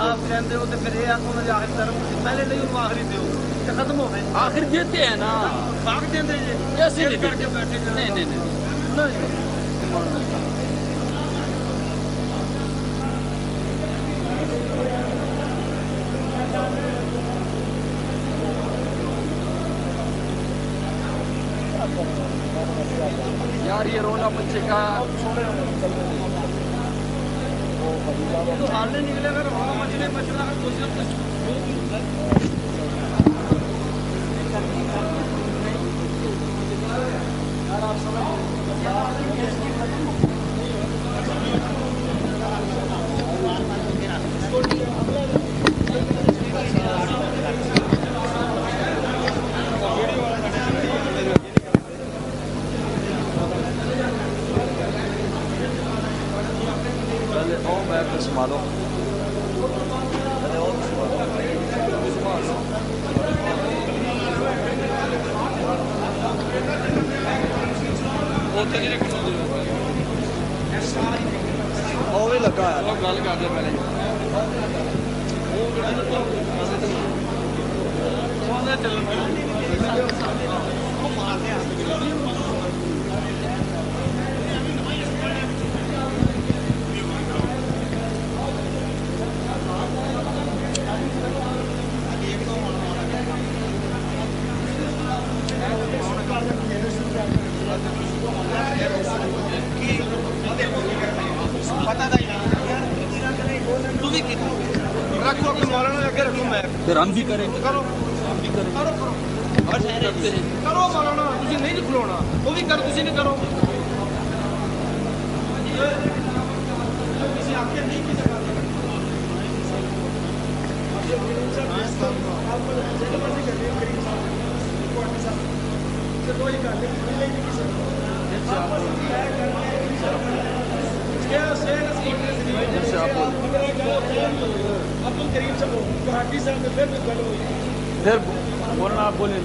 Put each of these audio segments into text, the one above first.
آپ کہتے ہو تو پھر یہ آپ نے آخر طرف پہلے نہیں ان آخری دیو کہ ختم ہو گئے آخر دیتے ہیں نا باغ دیتے ہیں کیسے نہیں کر کے بیٹھے نہیں یار یہ رولا بچے کا حال نہیں نکلے اگر رونا مچھلے مچھلا سنبھالو لگا گل کر دے پہلے پھر ہم بھی کریں کرو مولانا تسی نہیں کھلونا وہ بھی کرو تسی نہیں کرو پھر بولنا آپ بولیں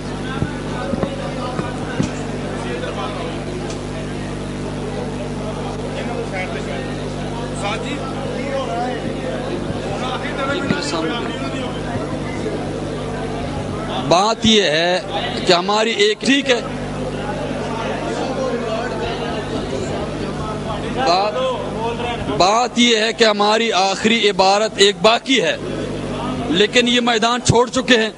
بات یہ ہے کہ ہماری ایک ٹھیک ہے بات یہ ہے کہ ہماری آخری عبارت ایک باقی ہے لیکن یہ میدان چھوڑ چکے ہیں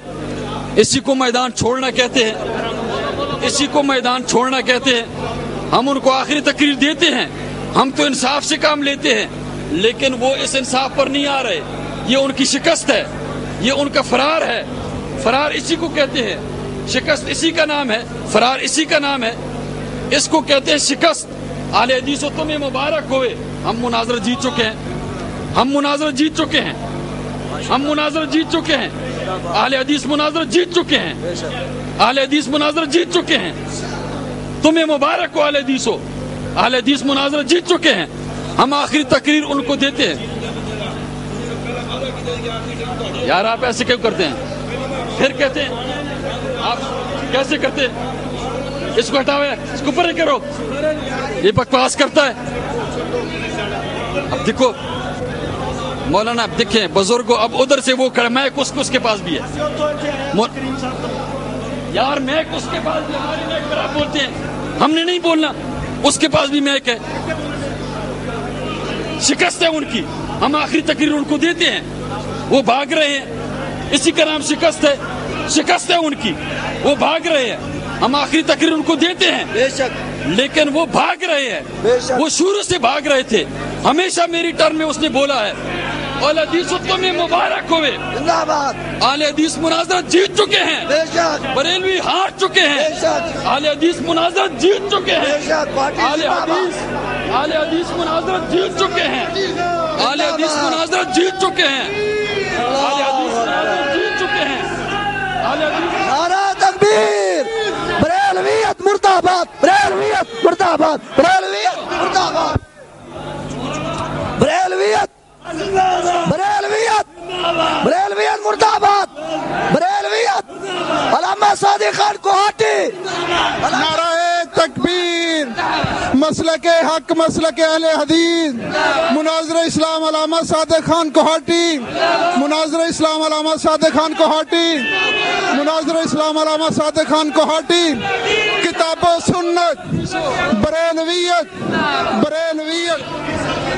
اسی کو میدان چھوڑنا کہتے ہیں اسی کو میدان چھوڑنا کہتے ہیں ہم ان کو آخری تقریر دیتے ہیں ہم تو انصاف سے کام لیتے ہیں لیکن وہ اس انصاف پر نہیں آ رہے یہ ان کی شکست ہے یہ ان کا فرار ہے فرار اسی کو کہتے ہیں شکست اسی کا نام ہے فرار اسی کا نام ہے اس کو کہتے ہیں شکست اہل حدیث و تمہیں مبارک ہوئے ہم مناظرہ جیت چکے ہیں ہم مناظرہ جیت چکے ہیں ہم مناظرہ جیت چکے ہیں اہل حدیث مناظرہ جیت چکے ہیں اہل حدیث مناظرہ جیت چکے ہیں تمہیں مبارک ہو اہل حدیث ہو اہل حدیث مناظرہ جیت چکے ہیں ہم آخری تقریر ان کو دیتے ہیں یار آپ ایسے کیوں کرتے ہیں پھر کہتے ہیں آپ کیسے کرتے ہیں اس کو ہٹاوے اس کو پرے کرو یہ بکواس کرتا ہے اب دیکھو مولانا اب دیکھیں بزرگوں اب ادھر سے وہ کھڑا میں اس کے پاس بھی ہے یار میں اس کے پاس بھی ہماری میک پر آپ بولتے ہیں ہم نے نہیں بولنا اس کے پاس بھی میک ہے شکست ہے ان کی ہم آخری تقریر ان کو دیتے ہیں وہ بھاگ رہے ہیں اسی کا نام شکست ہے ان کی وہ بھاگ رہے ہیں ہم آخری تقریر ان کو دیتے ہیں بے شک لیکن وہ بھاگ رہے ہیں وہ شروع سے بھاگ رہے تھے ہمیشہ میری ٹرم میں اس نے بولا ہے اہل حدیث تمہیں مبارک ہوئے اہل حدیث مناظرہ جیت چکے ہیں بریلوی ہار چکے ہیں اہل حدیث مناظرہ جیت چکے ہیں اہل حدیث مناظرہ جیت چکے ہیں اہل حدیث مناظرہ جیت چکے ہیں اہل حدیث مناظرہ جیت چکے ہیں اہل حدیث نعرہ تکبیر بریلویت مرد آباد بریلویت مرد آباد بریلویت مرد آباد بریلویت بریلویت مرد آباد بریلویت علامہ صادق خان کوہاٹی نعرہ تکبیر مسلک حق مسلک اہل حدیث مناظر اسلام علامہ صادق خان کوہاٹی مناظر اسلام علامہ صادق خان کوہاٹی، مناظر اسلام علامہ صادق خان کوہاٹی، کتاب و سنت، بریلویت، بریلویت۔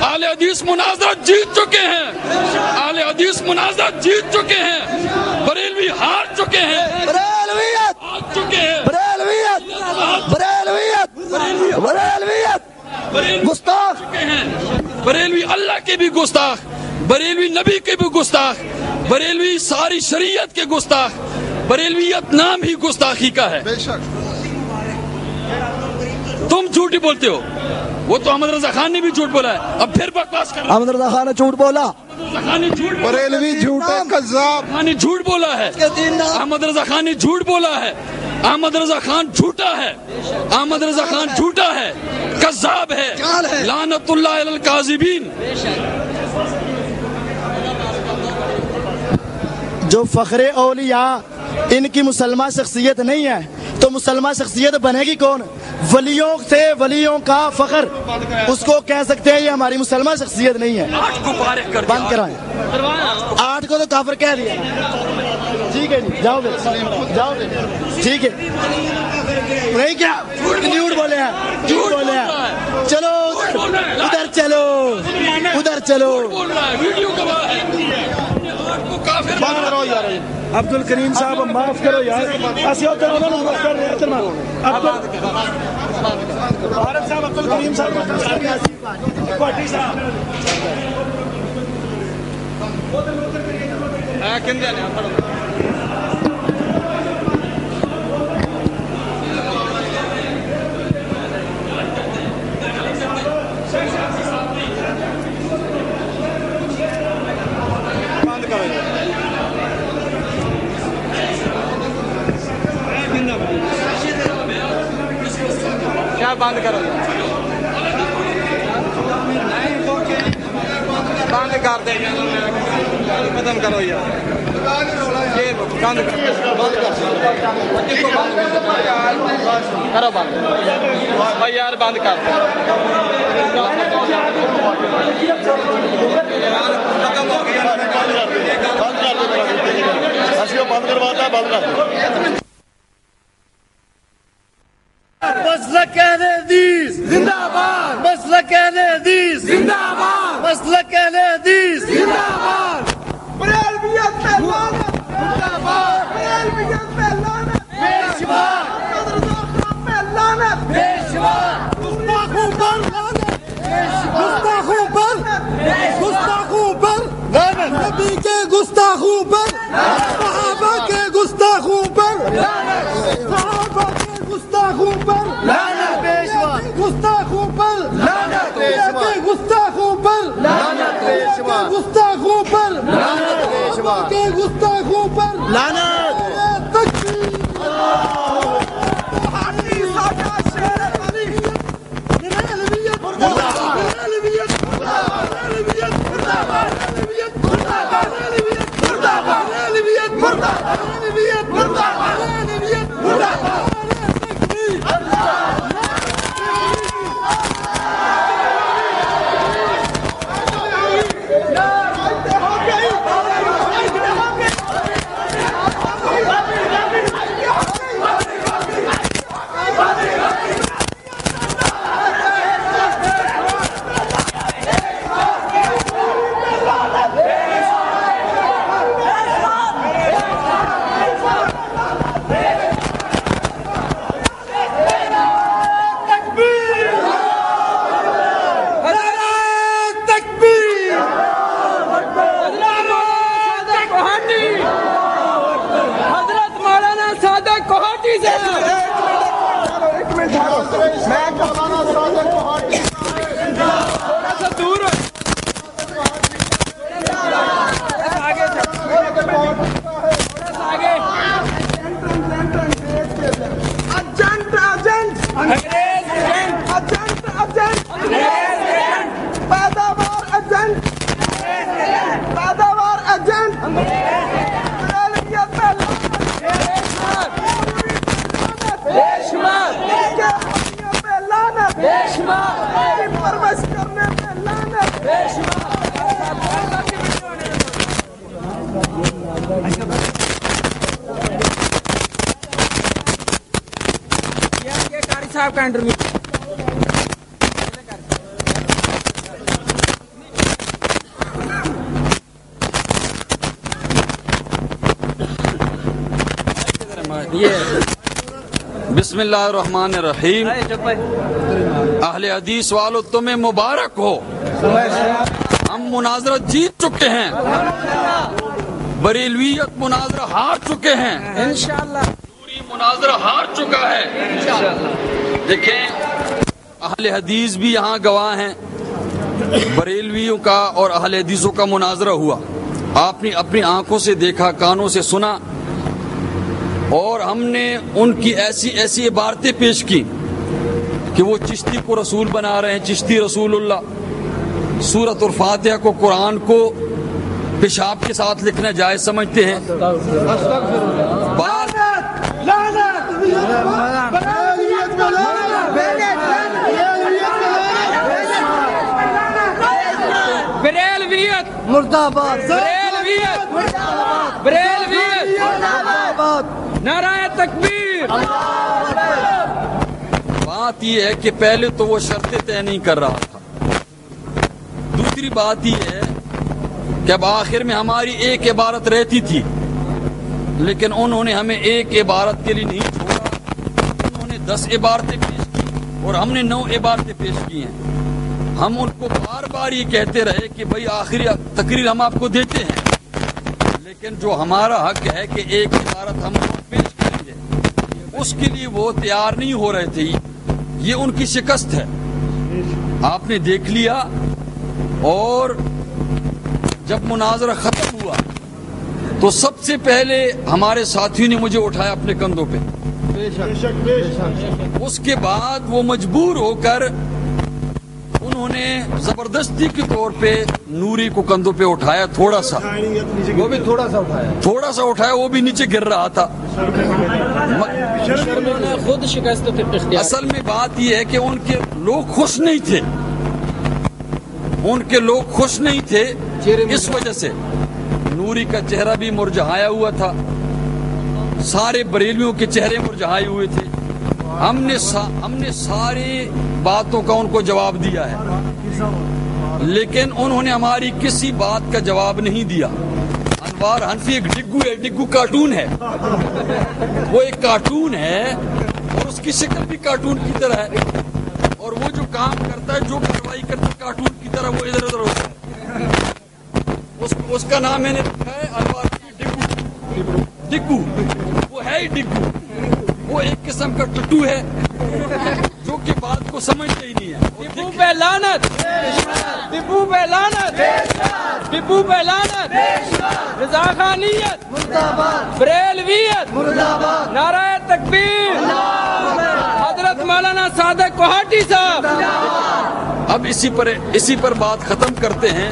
اہل حدیث مناظرت جیت چکے ہیں، اہل حدیث مناظرت جیت چکے ہیں، بریلوی ہار چکے ہیں، بریلویت، ہار چکے ہیں، بریلویت، بریلویت، بریلویت، گستاخ، بریلوی اللہ کے بھی گستاخ، بریلوی نبی کے بھی گستاخ، بریلوی ساری شریعت کے گستاخ، بریلویت نام ہی گستاخی کا ہے۔ بے شک تم جھوٹی بولتے ہو، وہ تو احمد رضا خان نے بھی جھوٹ بولا ہے، اب پھر بکواس کر رہا ہے۔ احمد رضا خان نے جھوٹ بولا، بریلوی جھوٹے کذاب، خان نے جھوٹ بولا ہے، احمد رضا خان نے جھوٹ بولا ہے، احمد رضا خان جھوٹا ہے، احمد رضا خان جھوٹا ہے، کذاب ہے، لعنت اللہ علی الکاذبین۔ جو فخر اولیاء ان کی مسلمہ شخصیت نہیں ہے تو مسلمہ شخصیت بنے گی کون؟ ولیوں سے ولیوں کا فخر، اس کو کہہ سکتے ہیں یہ ہماری مسلمہ شخصیت نہیں ہے۔ بند کرائیں، 8 کو تو کافر کہہ دیا، ٹھیک ہے جی، جاؤ گے جاؤ گے، ٹھیک ہے نہیں کیا جھوٹ بولے ہیں، جھوٹ بولے ہیں، چلو ادھر چلو ادھر چلو، بند کرو یار۔ عبد الکریم صاحب معاف کرو یار، اسی ادھر انہوں نے معاف کر دیا، ادھر مارو بھارت صاحب، عبد الکریم صاحب کوٹی صاحب کیا بند کرو، بند کر دیں، ختم کرو یار، یہ بند کرو، بند بھائی یار، بند کر بند کرواتا ہے، بند کر مسلک اہل حدیث زندہ باد، مسلک اہل حدیث زندہ باد، مسلک اہل حدیث زندہ باد، بریلویت پہ لعنت، زندہ باد، بریلویت پہ لعنت، پیشوا پہ لعنت، پیشوا گستاخوں پر لعنت، گستاخوں پر، گستاخوں پر لعنت، نبی کے گستاخوں پر، صحابہ کے گستاخوں پر، صحابہ کے گستاخوں پر، لعنت پیشوا، گستاخوں پر، لعنت پیشوا، گستاخوں پر، لعنت پیشوا، گستاخوں پر، لعنت پیشوا، کے گستاخوں پر، لعنت تکبیر، حقی ساڈا شیر علی، بریلویت مردہ باد، بریلویت مردہ باد، بریلویت مردہ باد، بریلویت مردہ باد، بریلویت مردہ باد، بریلویت مردہ باد، بریلویت مردہ باد، بریلویت مردہ باد۔ Beşma! قاری صاحب کا انٹرویو بسم اللہ الرحمن الرحیم. اہل حدیث والو تمہیں مبارک ہو، ہم مناظرہ جیت چکے ہیں، بریلویت مناظرہ ہار چکے ہیں، انشاءاللہ پوری مناظرہ ہار چکا ہے. دیکھیں اہل حدیث بھی یہاں گواہ ہیں، بریلویوں کا اور اہل حدیثوں کا مناظرہ ہوا، آپ نے اپنی آنکھوں سے دیکھا، کانوں سے سنا، اور ہم نے ان کی ایسی ایسی عبارتیں پیش کی کہ وہ چشتی کو رسول بنا رہے ہیں، چشتی رسول اللہ، سورۃ الفاتحہ کو، قرآن کو پیشاب کے ساتھ لکھنا جائز سمجھتے ہیں. بریلویت مرد آباد، بریلویت بریلویت نعرہ تکبیر. بات یہ ہے کہ پہلے تو وہ شرطیں طے نہیں کر رہا تھا، دوسری بات یہ ہے کہ اب آخر میں ہماری ایک عبارت رہتی تھی، لیکن انہوں نے ہمیں ایک عبارت کے لیے نہیں چھوڑا، انہوں نے 10 عبارتیں پیش کی اور ہم نے 9 عبارتیں پیش کی ہیں. ہم ان کو بار بار یہ کہتے رہے کہ بھائی آخری تقریر ہم آپ کو دیتے ہیں، لیکن جو ہمارا حق ہے کہ ایک عبارت ہم پیش کریں گے، اس کے لیے وہ تیار نہیں ہو رہے تھے. یہ ان کی شکست ہے، آپ نے دیکھ لیا. اور جب مناظرہ ختم ہوا تو سب سے پہلے ہمارے ساتھیوں نے مجھے اٹھایا اپنے کندھوں پہ، اس کے بعد وہ مجبور ہو کر انہوں نے زبردستی کے طور پہ نوری کو کندھوں پہ اٹھایا، تھوڑا سا، وہ بھی تھوڑا سا اٹھایا، وہ بھی نیچے گر رہا تھا. خود شکست اصل میں بات یہ ہے کہ ان کے لوگ خوش نہیں تھے، ان کے لوگ خوش نہیں تھے، اس وجہ سے نوری کا چہرہ بھی مرجھایا ہوا تھا، سارے بریلویوں کے چہرے مرجھائے ہوئے تھے. ہم نے ساری باتوں کا ان کو جواب دیا ہے، لیکن انہوں نے ہماری کسی بات کا جواب نہیں دیا. انوار حنفی ایک ڈگو ہے، ڈگو کارٹون ہے، وہ ایک کارٹون ہے اور اس کی شکل بھی کارٹون کی طرح ہے، اور وہ جو کام کرتا ہے، جو کارروائی کرتا ہے کارٹون کی طرح، وہ ادھر ادھر ہوتا ہے. اس کا نام میں نے رکھا ہے انوار ڈگو. ڈگو وہ ہے ہی ڈگو، وہ ایک قسم کا ٹٹو ہے جو کہ بات کو سمجھتے ہی نہیں ہے. ٹپو پہ لعنت، ٹپو پہ لعنت، ٹپو پہ لعنت، رضا خانیت، بریلویت، نعرہ تکبیر، حضرت مولانا صادق کوہاٹی صاحب. اب اسی پر بات ختم کرتے ہیں.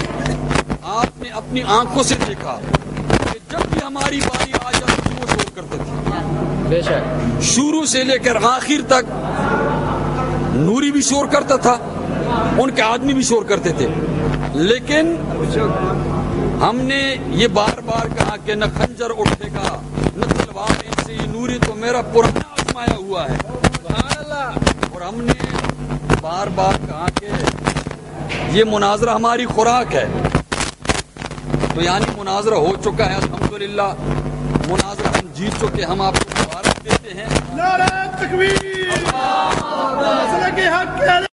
آپ نے اپنی آنکھوں سے دیکھا کہ جب بھی ہماری باری آ جاتی تھی وہ شور کرتے تھے، بے شک شروع سے لے کر آخر تک. نوری بھی شور کرتا تھا، ان کے آدمی بھی شور کرتے تھے، لیکن ہم نے یہ بار بار کہا کہ نہ خنجر اٹھے گا نہ تلوار ان سے، یہ نوری تو میرا پرانا آزمایا ہوا ہے. اور ہم نے بار بار کہا کہ یہ مناظرہ ہماری خوراک ہے. تو یعنی مناظرہ ہو چکا ہے، الحمدللہ مناظرہ ہم جیت چکے. ہم آپ کو مبارک دیتے ہیں. نعرہ تکبیر، اللہ کے حق